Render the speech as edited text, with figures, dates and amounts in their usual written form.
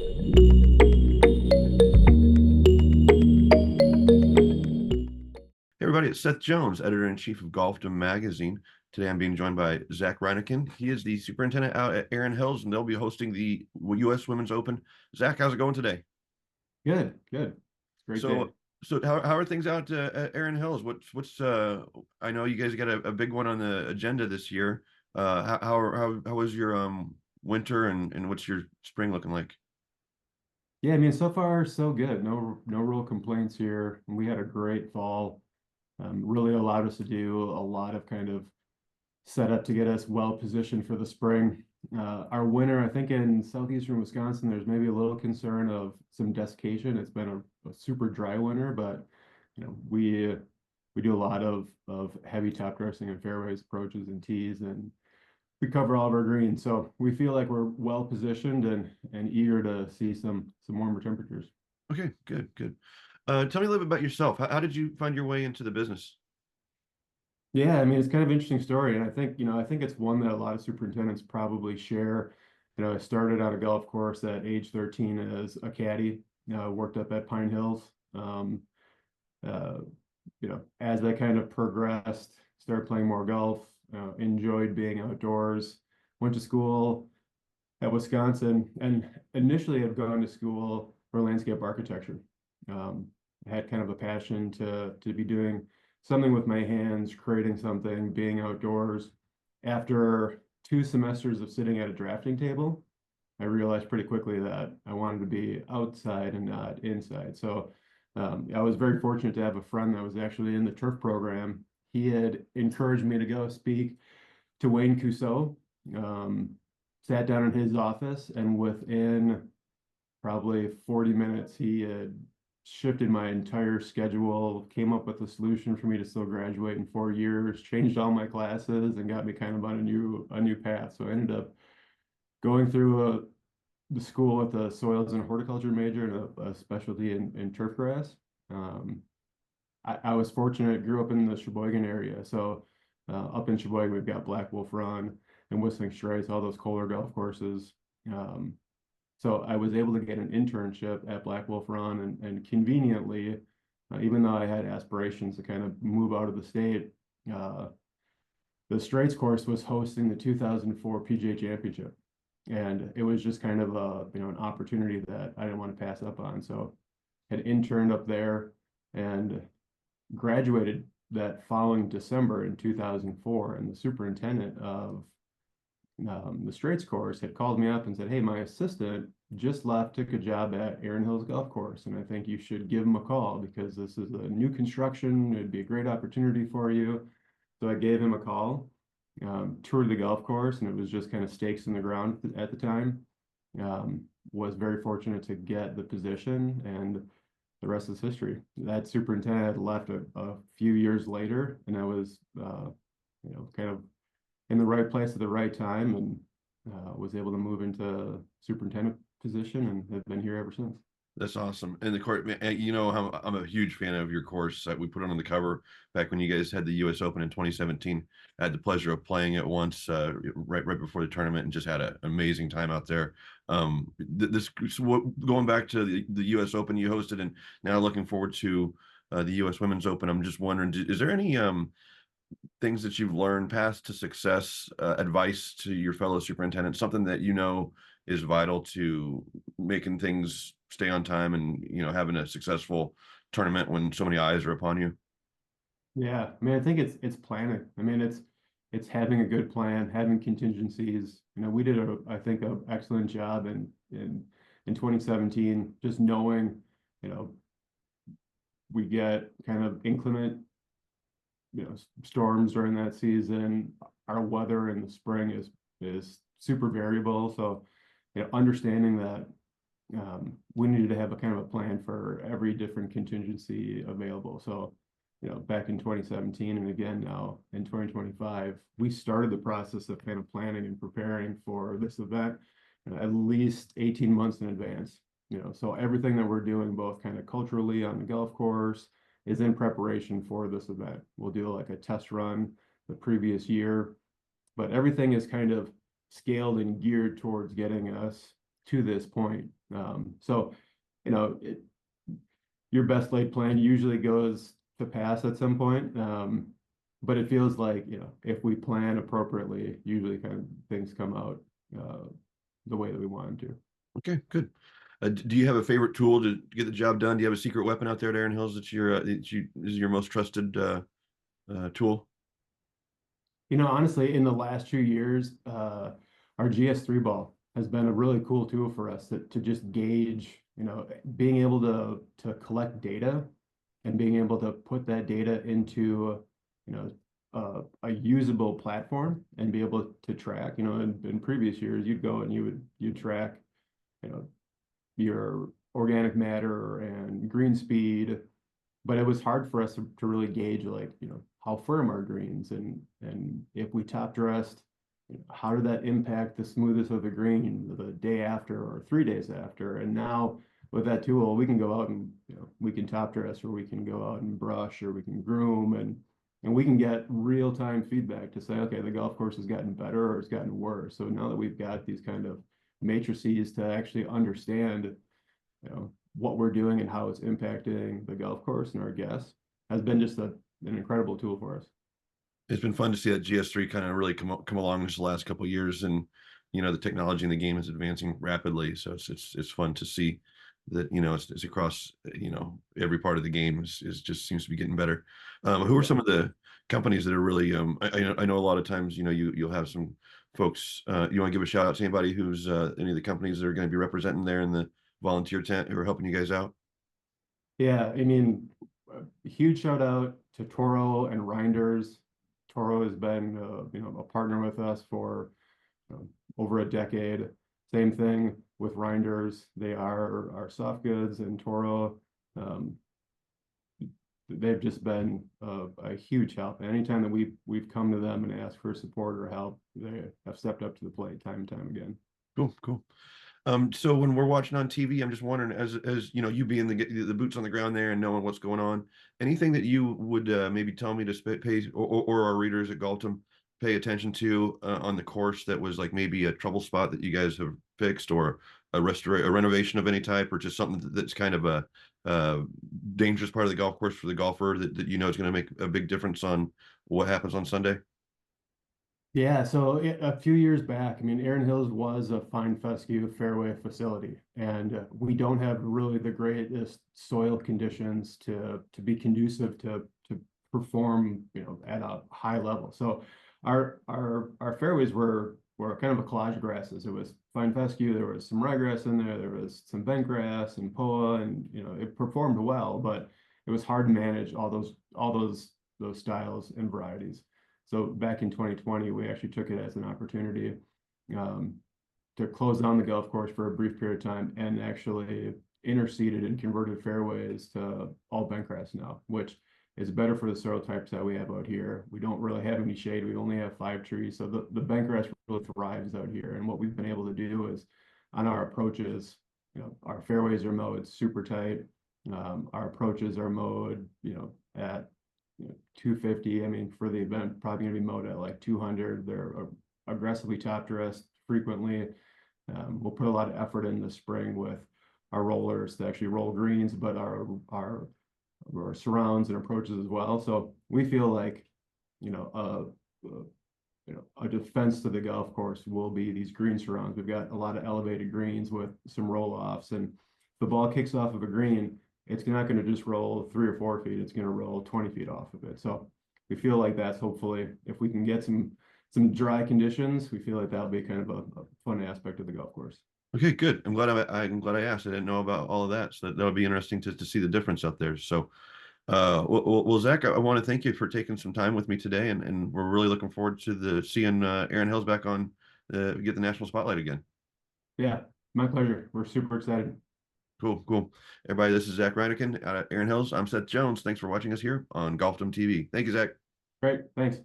Hey everybody, it's Seth Jones, Editor-in-Chief of Golfdom Magazine. Today I'm being joined by Zach Reineking. He is the superintendent out at Erin Hills, and they'll be hosting the U.S. Women's Open. Zach, how's it going today? Good, good. It's a great day. So, so how are things out at Erin Hills? What's I know you guys got a big one on the agenda this year. How was your winter and what's your spring looking like? Yeah, I mean, so far so good. No real complaints here. We had a great fall. Really allowed us to do a lot of kind of setup to get us well positioned for the spring. Our winter, I think in southeastern Wisconsin, there's maybe a little concern of some desiccation. It's been a super dry winter, but we do a lot of heavy top dressing and fairways, approaches and tees, and we cover all of our greens. So we feel like we're well positioned and eager to see some warmer temperatures. Okay, good, good. Tell me a little bit about yourself. How did you find your way into the business? Yeah, I mean, it's kind of an interesting story, and I think it's one that a lot of superintendents probably share. I started on a golf course at age 13 as a caddy. Worked up at Pine Hills. Uh, as I kind of progressed, started playing more golf. Enjoyed being outdoors. Went to school at Wisconsin, and initially had gone to school for landscape architecture. Um, I had kind of a passion to be doing something with my hands, creating something, being outdoors. After 2 semesters of sitting at a drafting table, I realized pretty quickly that I wanted to be outside and not inside. So I was very fortunate to have a friend that was actually in the turf program. He had encouraged me to go speak to Wayne Cousteau. Um, Sat down in his office, and within probably 40 minutes, he had shifted my entire schedule, came up with a solution for me to still graduate in 4 years, changed all my classes, and got me kind of on a new path. So I ended up going through the school with a soils and horticulture major and a specialty in turf grass. Um, I was fortunate, grew up in the Sheboygan area. So up in Sheboygan, we've got Black Wolf Run and Whistling Straits, all those Kohler golf courses. Um, so I was able to get an internship at Black Wolf Run, and conveniently, even though I had aspirations to kind of move out of the state, uh, the Straits course was hosting the 2004 PGA Championship. And it was just kind of an opportunity that I didn't want to pass up on. So had interned up there and graduated that following December in 2004, and the superintendent of the Straits course had called me up and said, "Hey, my assistant just left, took a job at Erin Hills Golf Course, and I think you should give him a call because this is a new construction. It'd be a great opportunity for you." So I gave him a call, toured the golf course, and it was just kind of stakes in the ground at the time. Was very fortunate to get the position, and the rest is history. That superintendent had left a few years later, and I was, kind of in the right place at the right time, and was able to move into superintendent position and have been here ever since. That's awesome. And the court, you know, I'm a huge fan of your course. We put it on the cover back when you guys had the U.S. Open in 2017. I had the pleasure of playing it once, right before the tournament, and just had an amazing time out there. This going back to the U.S. Open you hosted, and now looking forward to the U.S. Women's Open. I'm just wondering, is there any things that you've learned, past to success, advice to your fellow superintendents, something that you know is vital to making things stay on time and having a successful tournament when so many eyes are upon you? Yeah, I mean, I think it's planning. I mean, it's having a good plan, having contingencies. We did I think, an excellent job in 2017, just knowing, you know, we get kind of inclement, storms during that season. Our weather in the spring is super variable. So, understanding that we needed to have a kind of a plan for every different contingency available. So, back in 2017 and again now in 2025, we started the process of kind of planning and preparing for this event, at least 18 months in advance. So everything that we're doing, both kind of culturally on the golf course, is in preparation for this event. We'll do like a test run the previous year, but everything is kind of scaled and geared towards getting us to this point. So, you know, your best laid plan usually goes to pass at some point. But it feels like, you know, if we plan appropriately, usually kind of things come out the way that we want them to. Okay, good. Do you have a favorite tool to get the job done? Do you have a secret weapon out there at Erin Hills that is your most trusted tool? You know, honestly, in the last 2 years, our GS3 ball has been a really cool tool for us to just gauge, you know, being able to collect data and being able to put that data into, you know, a usable platform and be able to track. You know, in previous years, you'd go and you'd track, you know, your organic matter and green speed, but it was hard for us to really gauge, like, you know, how firm are greens, and if we top dressed, you know, how did that impact the smoothness of the green the day after or 3 days after. And now with that tool, we can go out and, you know, we can top dress, or we can go out and brush, or we can groom, and we can get real-time feedback to say, okay, the golf course has gotten better or it's gotten worse. So now that we've got these kind of matrices to actually understand, you know, what we're doing and how it's impacting the golf course and our guests, has been just an incredible tool for us. It's been fun to see that GS3 kind of really come along this last couple of years, and you know the technology in the game is advancing rapidly. So it's fun to see that, you know, it's across, you know, every part of the game is just seems to be getting better. Who are Yeah. some of the companies that are really I know a lot of times, you know, you'll have some folks, you want to give a shout out to anybody who's any of the companies that are going to be representing there in the volunteer tent who are helping you guys out? Yeah, I mean, a huge shout out to Toro and Reinders. Toro has been, you know, a partner with us for, you know, over a decade. Same thing with Reinders. They are our soft goods, and Toro. Um, they've just been a huge help. Anytime that we've come to them and asked for support or help, they have stepped up to the plate time and time again. Cool, cool. So when we're watching on TV, I'm just wondering, as you know, you being the boots on the ground there and knowing what's going on, anything that you would maybe tell me to pay, or our readers at Golfdom pay attention to on the course that was like maybe a trouble spot that you guys have fixed, or a renovation of any type, or just something that's kind of a dangerous part of the golf course for the golfer that you know is going to make a big difference on what happens on Sunday? Yeah, so a few years back, I mean, Erin Hills was a fine fescue fairway facility, and we don't have really the greatest soil conditions to be conducive to perform, you know, at a high level. So our fairways were kind of a collage of grasses. It was fine fescue, there was some ryegrass in there was some bent grass and poa, and you know, it performed well, but it was hard to manage all those styles and varieties. So back in 2020, we actually took it as an opportunity um, to close down the golf course for a brief period of time, and actually interseeded and converted fairways to all bent grass now, which is better for the soil types that we have out here. We don't really have any shade. We only have 5 trees. So the bent grass really thrives out here. And what we've been able to do is, on our approaches, you know, our fairways are mowed super tight. Our approaches are mowed, you know, at, you know, 250. I mean, for the event, probably gonna be mowed at like 200. They're aggressively top dressed frequently. We'll put a lot of effort in the spring with our rollers to actually roll greens, but our surrounds and approaches as well. So we feel like, you know, you know, a defense to the golf course will be these green surrounds. We've got a lot of elevated greens with some roll offs, and if the ball kicks off of a green, it's not going to just roll 3 or 4 feet. It's going to roll 20 feet off of it. So we feel like that's, hopefully, if we can get some dry conditions, we feel like that'll be kind of a fun aspect of the golf course. Okay, good. I'm glad I asked. I didn't know about all of that, so that'll be interesting to see the difference out there. So, well, Zach, I want to thank you for taking some time with me today, and we're really looking forward to seeing Erin Hills back on get the national spotlight again. Yeah, my pleasure. We're super excited. Cool, cool. Everybody, this is Zach Reineking out of Erin Hills. I'm Seth Jones. Thanks for watching us here on Golfdom TV. Thank you, Zach. Great, thanks.